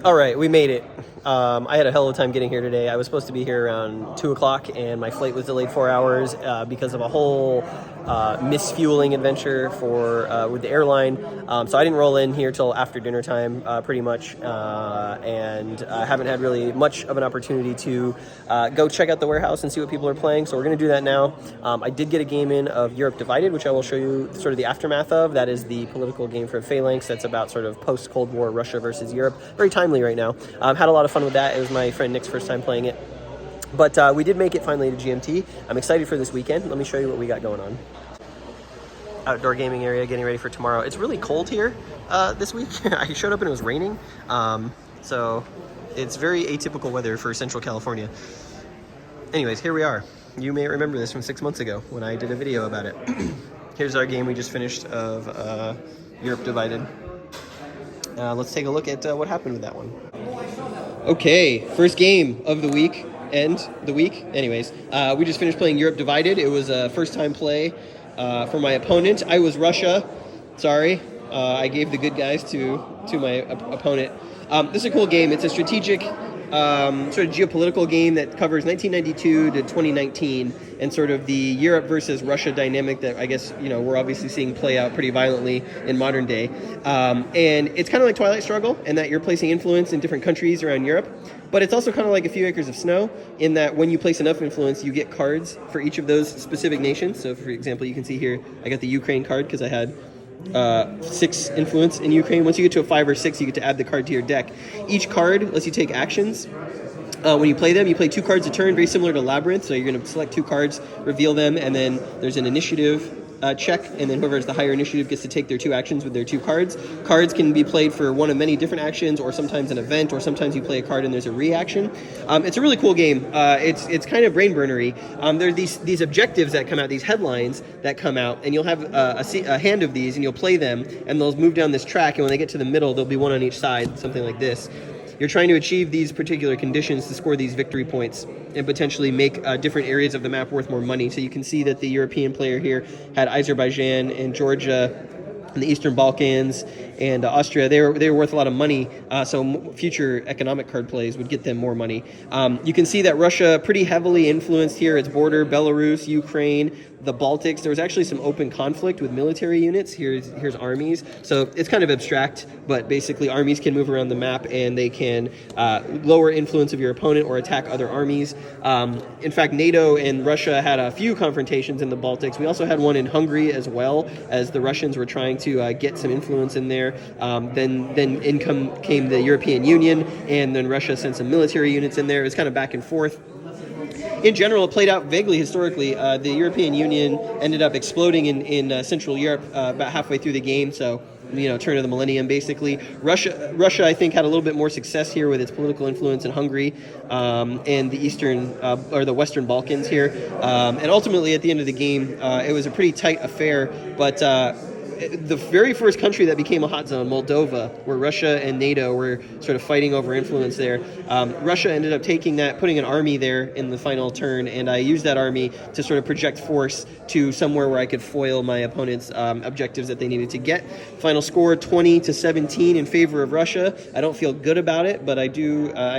All right, we made it. I had a hell of a time getting here today. I was supposed to be here around 2 o'clock, and my flight was delayed 4 hours because of a whole misfueling adventure with the airline. So I didn't roll in here till after dinner time, pretty much, and I haven't had really much of an opportunity to go check out the warehouse and see what people are playing. So we're going to do that now. I did get a game in of Europe Divided, which I will show you sort of the aftermath of. That is the political game from Phalanx that's about sort of post-Cold War Russia versus Europe. Very timely right now. Had a lot of fun with that. It was my friend Nick's first time playing it. But we did make it finally to GMT. I'm excited for this weekend. Let me show you what we got going on. Outdoor gaming area, getting ready for tomorrow. It's really cold here this week. I showed up and it was raining. So it's very atypical weather for Central California. Anyways, here we are. You may remember this from 6 months ago when I did a video about it. Here's our game we just finished of Europe Divided. Let's take a look at what happened with that one. Okay, first game of the week. Anyways, we just finished playing Europe Divided. It was a first-time play for my opponent. I was Russia. Sorry. I gave the good guys to my opponent. This is a cool game. It's a strategic sort of geopolitical game that covers 1992 to 2019 and sort of the Europe versus Russia dynamic that I guess, we're obviously seeing play out pretty violently in modern day. And it's kind of like Twilight Struggle in that you're placing influence in different countries around Europe. But it's also kind of like A Few Acres of Snow in that when you place enough influence, you get cards for each of those specific nations. So, for example, you can see here, I got the Ukraine card because I had 6 influence in Ukraine. Once you get to a 5 or 6, you get to add the card to your deck. Each card lets you take actions. When you play them, you play 2 cards a turn, very similar to Labyrinth. So you're going to select 2 cards, reveal them, and then there's an initiative check, and then whoever has the higher initiative gets to take their 2 actions with their 2 cards. Cards can be played for one of many different actions, or sometimes an event, or sometimes you play a card and there's a reaction. It's a really cool game. It's kind of brain burnery. There are these objectives that come out, these headlines that come out, and you'll have a hand of these, and you'll play them, and they'll move down this track, and when they get to the middle, there'll be one on each side, something like this. You're trying to achieve these particular conditions to score these victory points and potentially make different areas of the map worth more money. So you can see that the European player here had Azerbaijan and Georgia and the Eastern Balkans and Austria. They were worth a lot of money, so future economic card plays would get them more money. You can see that Russia pretty heavily influenced here its border, Belarus, Ukraine, the Baltics. There was actually some open conflict with military units. Here's armies. So it's kind of abstract, but basically armies can move around the map and they can lower influence of your opponent or attack other armies. In fact, NATO and Russia had a few confrontations in the Baltics. We also had one in Hungary as well, as the Russians were trying to get some influence in there. Then in came the European Union, and then Russia sent some military units in there. It was kind of back and forth. In general, it played out vaguely historically. The European Union ended up exploding in Central Europe about halfway through the game, so turn of the millennium, basically. Russia, I think, had a little bit more success here with its political influence in Hungary and the Eastern or the Western Balkans here. And ultimately, at the end of the game, it was a pretty tight affair, but the very first country that became a hot zone, Moldova, where Russia and NATO were sort of fighting over influence there, Russia ended up taking that, putting an army there in the final turn, and I used that army to sort of project force to somewhere where I could foil my opponent's objectives that they needed to get. Final score 20-17 in favor of Russia. I don't feel good about it, but I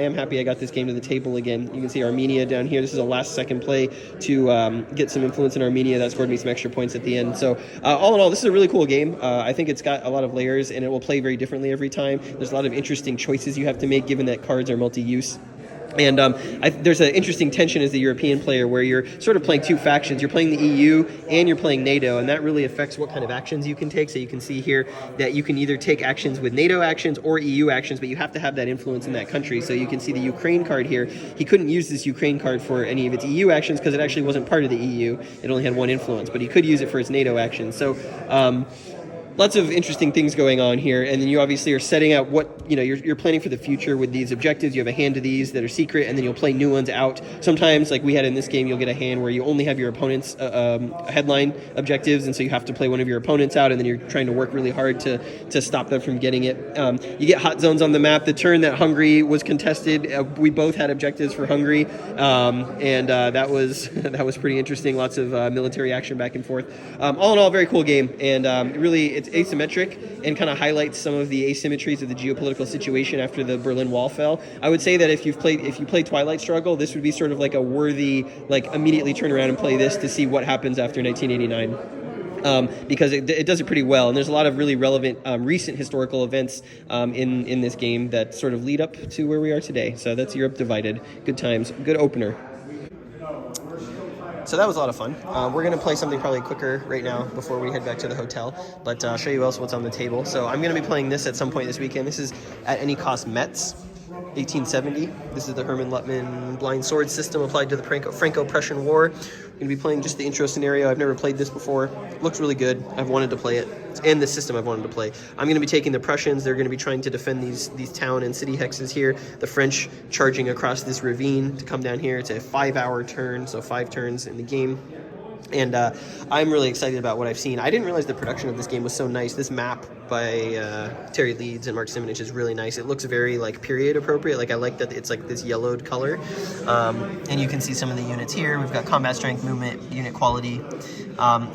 am happy I got this game to the table again. You can see Armenia down here. This is a last second play to get some influence in Armenia. That scored me some extra points at the end. So all in all, this is a really cool game. I think it's got a lot of layers, and it will play very differently every time. There's a lot of interesting choices you have to make, given that cards are multi-use. And there's an interesting tension as the European player where you're sort of playing 2 factions. You're playing the EU and you're playing NATO, and that really affects what kind of actions you can take. So you can see here that you can either take actions with NATO actions or EU actions, but you have to have that influence in that country. So you can see the Ukraine card here. He couldn't use this Ukraine card for any of its EU actions because it actually wasn't part of the EU. It only had 1 influence, but he could use it for its NATO actions. So lots of interesting things going on here, and then you obviously are setting out what, you're planning for the future with these objectives. You have a hand of these that are secret, and then you'll play new ones out. Sometimes, like we had in this game, you'll get a hand where you only have your opponent's headline objectives, and so you have to play one of your opponents out, and then you're trying to work really hard to stop them from getting it. You get hot zones on the map. The turn that Hungary was contested, we both had objectives for Hungary, and that was pretty interesting. Lots of military action back and forth. All in all, very cool game, and really, asymmetric and kind of highlights some of the asymmetries of the geopolitical situation after the Berlin Wall fell. I would say that if you play Twilight Struggle, this would be sort of like a worthy, like, immediately turn around and play this to see what happens after 1989. Because it does it pretty well, and there's a lot of really relevant recent historical events in this game that sort of lead up to where we are today. So that's Europe Divided. Good times. Good opener. So that was a lot of fun. We're going to play something probably quicker right now before we head back to the hotel, but I'll show you else what's on the table. So I'm going to be playing this at some point this weekend. This is At Any Cost Metz, 1870. This is the Hermann Luttmann blind sword system applied to the Franco-Prussian War. I'm going to be playing just the intro scenario. I've never played this before. Looks really good. I've wanted to play it. And the system I've wanted to play. I'm going to be taking the Prussians. They're going to be trying to defend these town and city hexes here. The French charging across this ravine to come down here. It's a 5-hour turn, so 5 turns in the game. And I'm really excited about what I've seen. I didn't realize the production of this game was so nice. This map by Terry Leeds and Mark Simonich is really nice. It looks very like period appropriate. Like I like that it's like this yellowed color. And you can see some of the units here. We've got combat strength, movement, unit quality.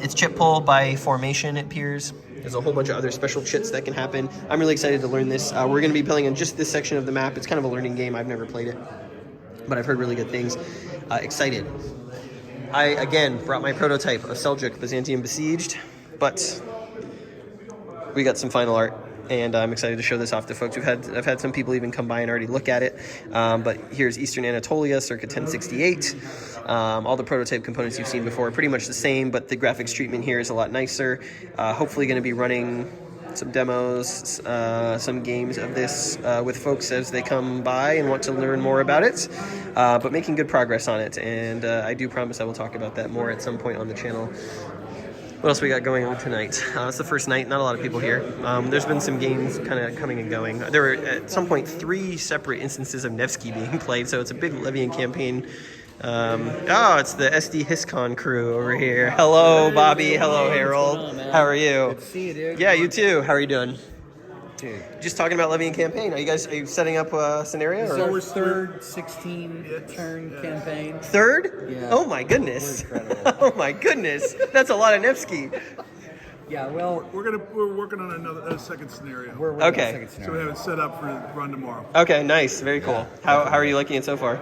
It's chit pull by formation, it appears. There's a whole bunch of other special chits that can happen. I'm really excited to learn this. We're going to be playing on just this section of the map. It's kind of a learning game. I've never played it, but I've heard really good things. Excited. I, again, brought my prototype of Seljuk Byzantium Besieged, but we got some final art, and I'm excited to show this off to folks. I've had some people even come by and already look at it, but here's Eastern Anatolia, circa 1068. All the prototype components you've seen before are pretty much the same, but the graphics treatment here is a lot nicer. Hopefully going to be running some demos, some games of this with folks as they come by and want to learn more about it, but making good progress on it, and I do promise I will talk about that more at some point on the channel. What else we got going on tonight? It's the first night, not a lot of people here. There's been some games kind of coming and going. There were at some point 3 separate instances of Nevsky being played, so it's a big Levian campaign. It's the SD Hiscon crew over here. Hello, Bobby. Hello, Harold. How are you? Good to see you, dude. Yeah, you too. How are you doing? Dude. Just talking about Levian campaign. Are you setting up a scenario? So we're third 16-turn campaign. Third? Yeah. Oh my goodness. We're incredible. Oh my goodness. That's a lot of Nevsky. Yeah, well, we're working on a second scenario. we're working on a Okay. second So we scenario. have it set up for the run tomorrow. Okay, nice. Very cool. How are you liking it so far?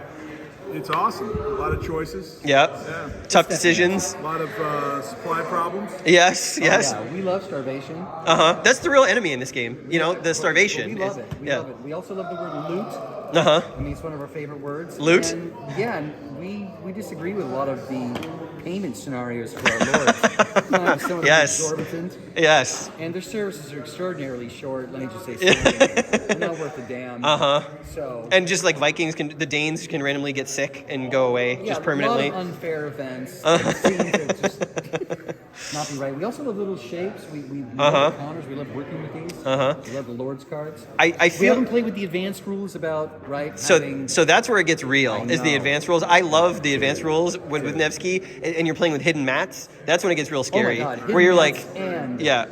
It's awesome. A lot of choices. Yep. Yeah. Tough decisions. A lot of supply problems. Yes, yes. Oh, yeah, we love starvation. Uh-huh. That's the real enemy in this game. You know, the starvation. We love it. We love it. We also love the word loot. Uh-huh. I mean, it's one of our favorite words. Loot? And, yeah, and we disagree with a lot of the payment scenarios for our lords. Some of them are Yes. exorbitant, Yes. and their services are extraordinarily short. Let me just say something. They're not worth a damn. Uh-huh. So. And just like the Danes can randomly get sick and go away just permanently. A lot of unfair events. That seem to just not be right. We also love little shapes. We love the counters. We love working with these. We love the Lord's cards. I We feel haven't played with the advanced rules about, right? so that's where it gets real, I is the know. advanced rules. I love the advanced rules with Nevsky, and you're playing with hidden mats. That's when it gets real scary. Oh my God. Where you're Hidden like, mats and yeah.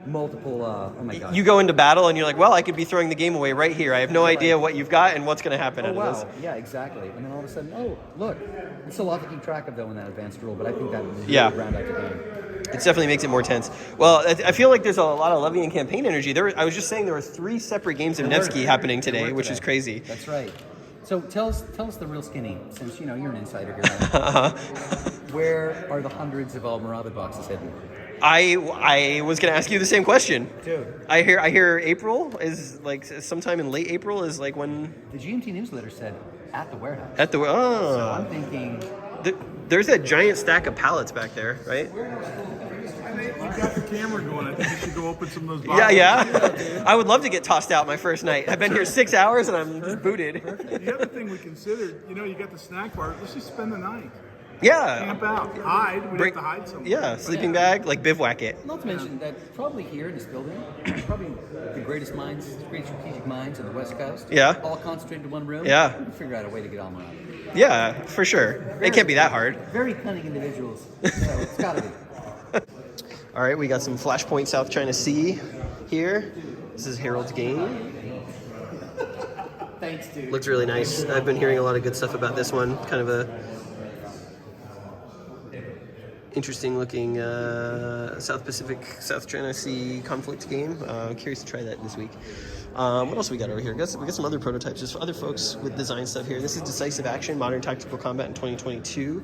multiple. Oh my God. You go into battle and you're like, well, I could be throwing the game away right here. I have no idea what you've got and what's going to happen Oh out wow. of this. Yeah, exactly. And then all of a sudden, oh look, it's a lot to keep track of though in that advanced rule. But I think that will really Yeah. round out the game. It definitely makes it more tense. Well, I feel like there's a lot of Levian campaign energy. I was just saying there were 3 separate games of Nevsky happening today, which is crazy. That's right. So tell us the real skinny, since you're an insider here. Where are the hundreds of Almoravid boxes hidden? I was going to ask you the same question. Dude. I hear April is like sometime in late April is like when The GMT newsletter said at the warehouse. at the So I'm thinking, there's that giant stack of pallets back there, right? You've got the camera going. I think you should go open some of those Yeah, boxes. yeah. I would love to get tossed out my first night. I've been here 6 hours and I'm just booted. The other thing we considered, you got the snack bar. Let's just spend the night. Yeah. Camp out. Hide. We'd Bring- have to hide somewhere. Yeah, sleeping bag, like bivouac it. not to mention that probably here in this building, probably the greatest strategic minds on the West Coast. Yeah. All concentrated in one room. Yeah. We can figure out a way to get Almoravid. Yeah, for sure. It can't be that hard. Very cunning individuals. So it's got to be. All right, we got some Flashpoint South China Sea here. This is Harold's game. Thanks, dude. Looks really nice. I've been hearing a lot of good stuff about this one. Kind of a interesting looking South Pacific, South China Sea conflict game. I'm curious to try that this week. What else we got over here? We got some other prototypes. There's other folks with design stuff here. This is Decisive Action, Modern Tactical Combat in 2022.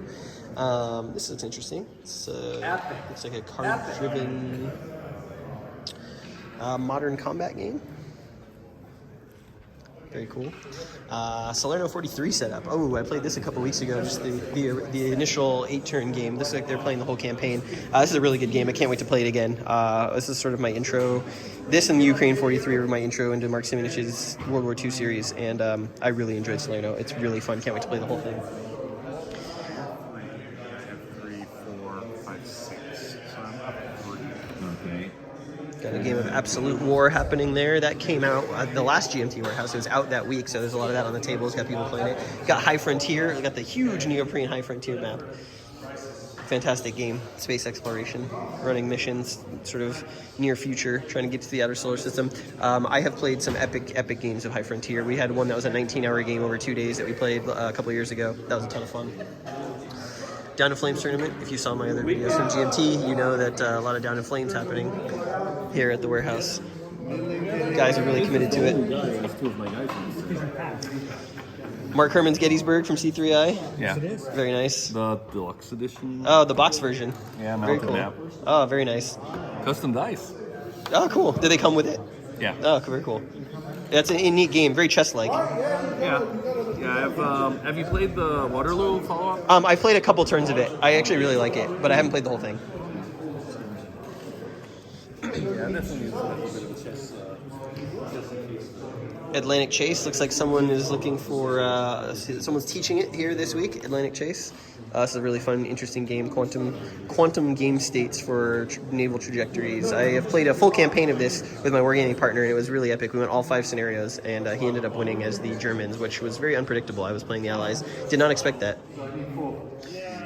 This looks interesting. It's looks like a card-driven modern combat game. Very cool. Salerno 43 setup. Oh, I played this a couple weeks ago. Just the initial 8-turn game. This is like they're playing the whole campaign. This is a really good game. I can't wait to play it again. This is sort of my intro. This and the Ukraine 43 were my intro into Mark Simonich's World War II series, and I really enjoyed Salerno. It's really fun. Can't wait to play the whole thing. 3, 4, 5, 6. So I'm up 3. Okay. Got a game of Absolute War happening there. That came out at the last GMT warehouse. It was out that week, so there's a lot of that on the tables. Got people playing it. Got High Frontier. Got the huge neoprene High Frontier map. Fantastic game. Space exploration, running missions, sort of near future, trying to get to the outer solar system. I have played some epic games of High Frontier. We had one that was a 19-hour game over 2 days that we played a couple of years ago. That was a ton of fun. Down in Flames tournament. If you saw my other videos from GMT, you know that a lot of Down in Flames happening here at the warehouse. Guys are really committed to it. Mark Herman's Gettysburg from C3I. Yeah. Very nice. The deluxe edition. Oh, the box version. Yeah, very mounted cool. map. Oh, very nice. Custom dice. Oh, cool. Did they come with it? Yeah. Oh, very cool. That's a neat game. Very chess-like. Yeah. Have you played the Waterloo follow-up? I played a couple turns of it. I actually really like it, but I haven't played the whole thing. Yeah, definitely is a little bit of a chess. Atlantic Chase. Looks like someone is looking for... someone's teaching it here this week, Atlantic Chase. This is a really fun, interesting game. Quantum game states for naval trajectories. I have played a full campaign of this with my wargaming partner, and it was really epic. We went all 5 scenarios, and he ended up winning as the Germans, which was very unpredictable. I was playing the Allies. Did not expect that.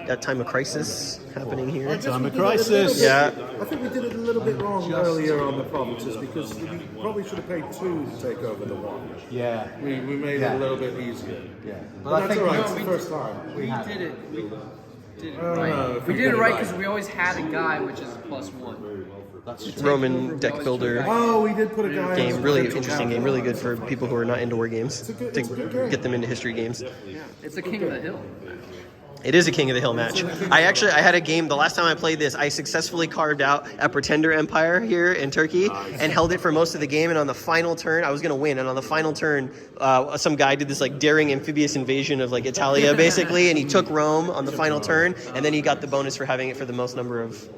Got Time of Crisis happening here. Time of Crisis. Yeah. I think we did it a little bit wrong earlier on the provinces because we probably should have paid 2 to take over the 1. Yeah. We made it a little bit easier. Yeah. But that's all right. It's the first time. We did it. We did it know right. if We we did did it it right right. because we always had a guy, which is a +1. Roman deck builder Oh, we did put a guy game. on Really mental interesting count. game. Really good for people who are not into war games It's a good to get them into history games. It's the king of the hill. It is a King of the Hill match. I had a game, the last time I played this, I successfully carved out a Pretender Empire here in Turkey and held it for most of the game, and on the final turn, I was going to win, and on the final turn, some guy did this like daring amphibious invasion of like Italia, basically, and he took Rome on the final turn, and then he got the bonus for having it for the most number of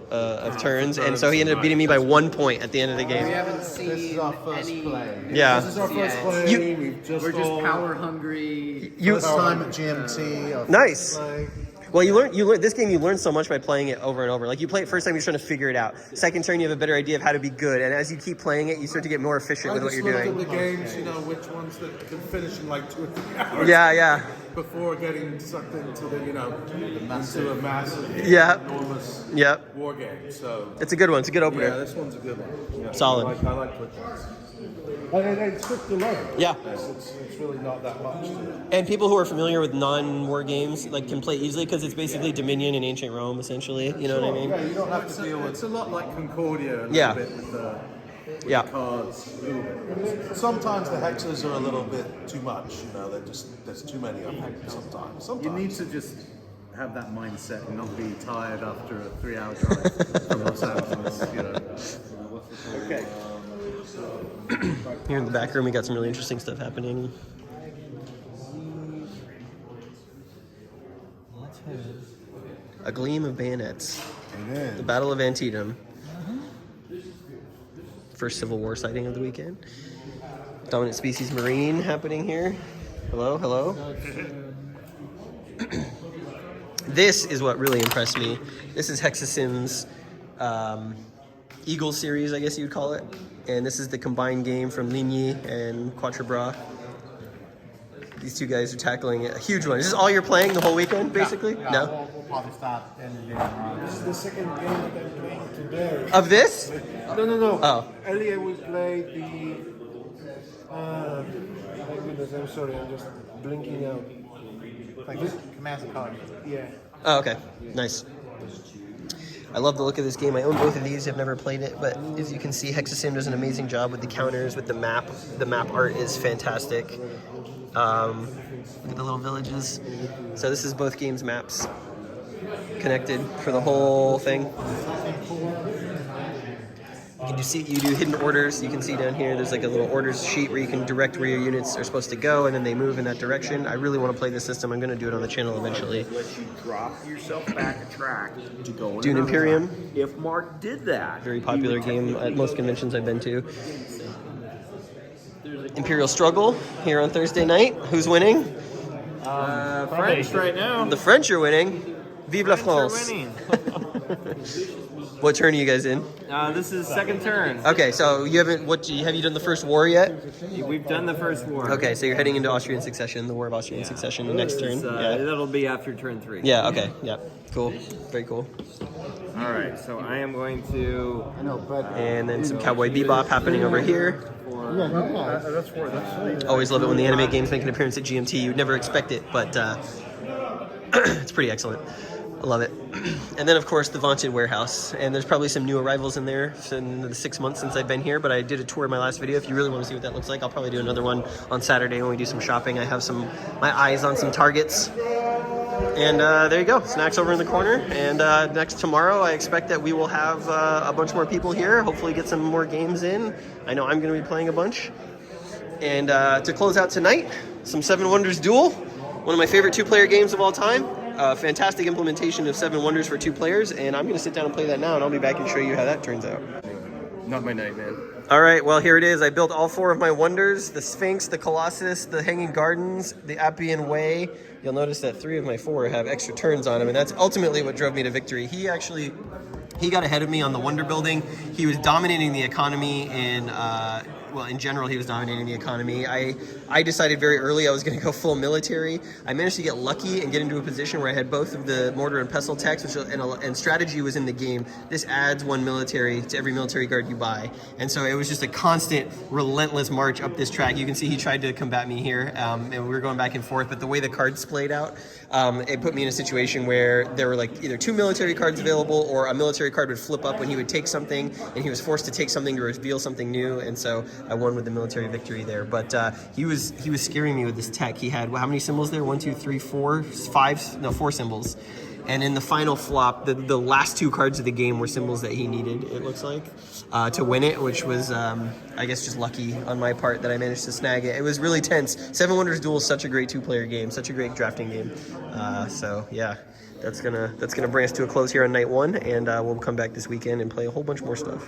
turns, and so he ended up beating me by 1 point at the end of the We game. haven't seen This is our first any. play. Yeah. This is our first Yeah. play. We've just We're just all- power hungry. First time at GMT. our Nice. first play. Well, you learn this game. You learn so much by playing it over and over. Like you play it first time, you're trying to figure it out. Second turn, you have a better idea of how to be good, and as you keep playing it, you start to get more efficient I with what just you're looked doing. at the games, you know, which ones that can finish in like 2 or 3 hours. Yeah. Before getting sucked into the, into a massive, Yeah. enormous Yep. war game. So It's a good one. It's a good yeah, opener. this one's a good one. Yeah. Solid. I like quick ones. And it's quick to learn. Yeah. It's really not that much to it. And people who are familiar with non-war games like can play easily because it's basically Dominion and Ancient Rome, essentially. You know what I mean? Yeah, you don't have to deal with. It's a lot like Concordia. A little Yeah. bit with the Yeah. cards. A little bit. Sometimes the hexes are a little bit too much. You know, there's too many of them. Sometimes. You need to just have that mindset and not be tired after a 3-hour drive from Los Angeles, you know. Okay. Here in the back room, we got some really interesting stuff happening. A Gleam of Bayonets. The Battle of Antietam. First Civil War sighting of the weekend. Dominant Species Marine happening here. Hello. This is what really impressed me. This is Hexasim's Eagle series, I guess you'd call it. And this is the combined game from Ligny and Quatre Bras. These two guys are tackling a huge one. Is this all you're playing the whole weekend, basically? No? We'll probably start in This is the second game that I'm playing today. Of this? No. Oh. Earlier we played the. My goodness, I'm sorry, I'm just blinking out. like commands and cards. Yeah. Oh, okay. Nice. I love the look of this game. I own both of these. I've never played it, but as you can see, Hexasim does an amazing job with the counters, with the map. The map art is fantastic. Look at the little villages. So this is both games' maps connected for the whole thing. You do hidden orders. You can see down here, there's like a little orders sheet where you can direct where your units are supposed to go, and then they move in that direction. I really want to play this system. I'm going to do it on the channel eventually. Let you drop yourself back a track to go in Dune another Imperium. track. If Mark did that, Very popular game at most conventions I've been to. Imperial Struggle here on Thursday night. Who's winning? French right now. The French are winning. Vive la France. What turn are you guys in? This is second turn. Okay, so you haven't. Have you done the first war yet? We've done the first war. Okay, so you're heading into Austrian Succession, the War of Austrian Succession, the next turn. Yeah. That'll be after turn 3. Yeah. Okay. Yeah. Cool. Very cool. All right, so I am going to. And then some Cowboy Bebop happening over here. Always love it when the anime games make an appearance at GMT. You'd never expect it, but it's pretty excellent. I love it. And then, of course, the vaunted warehouse. And there's probably some new arrivals in there in the 6 months since I've been here, but I did a tour in my last video. If you really want to see what that looks like, I'll probably do another one on Saturday when we do some shopping. I have my eyes on some targets. And there you go, snacks over in the corner. And next tomorrow, I expect that we will have a bunch more people here. Hopefully get some more games in. I know I'm going to be playing a bunch. And to close out tonight, some 7 Wonders Duel, one of my favorite 2-player games of all time. Fantastic implementation of 7 Wonders for 2 players, and I'm going to sit down and play that now, and I'll be back and show you how that turns out. Not my night, man. All right, well, here it is. I built all 4 of my Wonders, the Sphinx, the Colossus, the Hanging Gardens, the Appian Way. You'll notice that 3 of my 4 have extra turns on them, and that's ultimately what drove me to victory. He got ahead of me on the wonder building. He was dominating the economy in general, he was dominating the economy. I decided very early I was going to go full military. I managed to get lucky and get into a position where I had both of the mortar and pestle techs, and strategy was in the game. This adds 1 military to every military guard you buy. And so it was just a constant, relentless march up this track. You can see he tried to combat me here, and we were going back and forth, but the way the cards played out, it put me in a situation where there were like either 2 military cards available, or a military card would flip up when he would take something, and he was forced to take something to reveal something new, and so I won with the military victory there. But he was scaring me with this tech. He had, how many symbols there? 1, 2, 3, 4, 5, no, 4 symbols. And in the final flop, the last 2 cards of the game were symbols that he needed, it looks like, to win it, which was, I guess, just lucky on my part that I managed to snag it. It was really tense. 7 Wonders Duel is such a great 2-player game, such a great drafting game. So, yeah, that's gonna bring us to a close here on night 1, and we'll come back this weekend and play a whole bunch more stuff.